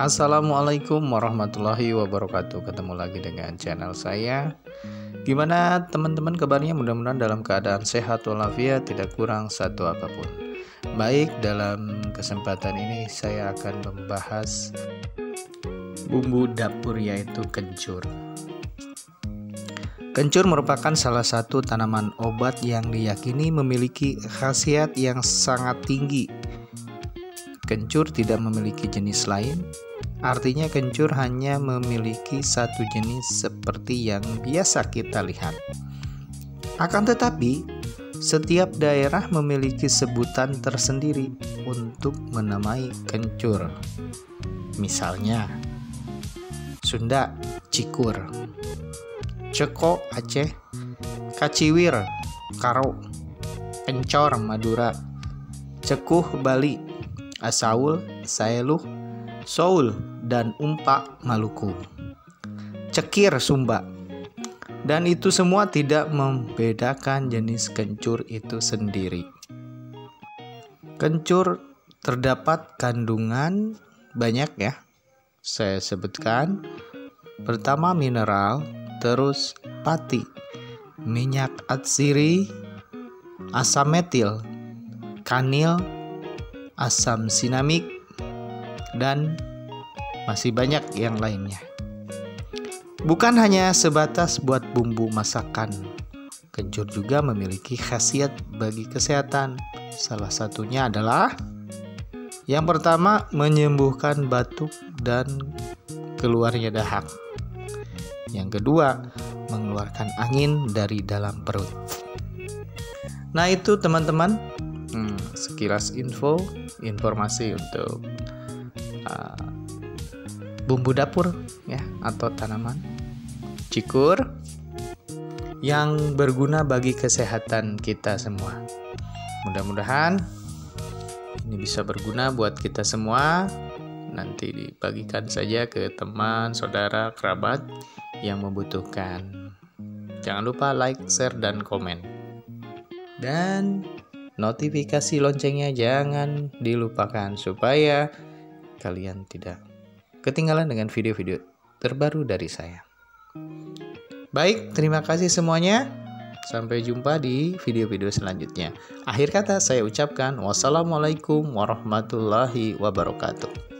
Assalamualaikum warahmatullahi wabarakatuh. Ketemu lagi dengan channel saya. Gimana teman-teman kabarnya? Mudah-mudahan dalam keadaan sehat walafiat, tidak kurang satu apapun. Baik, dalam kesempatan ini saya akan membahas bumbu dapur, yaitu kencur. Kencur merupakan salah satu tanaman obat yang diyakini memiliki khasiat yang sangat tinggi. Kencur tidak memiliki jenis lain, artinya kencur hanya memiliki satu jenis seperti yang biasa kita lihat. Akan tetapi, setiap daerah memiliki sebutan tersendiri untuk menamai kencur. Misalnya, Sunda cikur, ceko Aceh, kaciwir Karo, kencor Madura, cekuh Bali, asaul Saeluh, soul dan umpak Maluku, cekir Sumba. Dan itu semua tidak membedakan jenis kencur itu sendiri. Kencur terdapat kandungan banyak ya. Saya sebutkan. Pertama mineral, terus pati, minyak atsiri, asam metil, kanil, asam sinamik, dan masih banyak yang lainnya. Bukan hanya sebatas buat bumbu masakan, kencur juga memiliki khasiat bagi kesehatan. Salah satunya adalah yang pertama, menyembuhkan batuk dan keluarnya dahak. Yang kedua, mengeluarkan angin dari dalam perut. Nah itu teman-teman, sekilas informasi untuk bumbu dapur ya, atau tanaman cikur yang berguna bagi kesehatan kita semua. Mudah-mudahan ini bisa berguna buat kita semua. Nanti dibagikan saja ke teman, saudara, kerabat yang membutuhkan. Jangan lupa like, share, dan komen. Dan notifikasi loncengnya jangan dilupakan supaya kalian tidak ketinggalan dengan video-video terbaru dari saya. Baik, terima kasih semuanya. Sampai jumpa di video-video selanjutnya. Akhir kata saya ucapkan wassalamualaikum warahmatullahi wabarakatuh.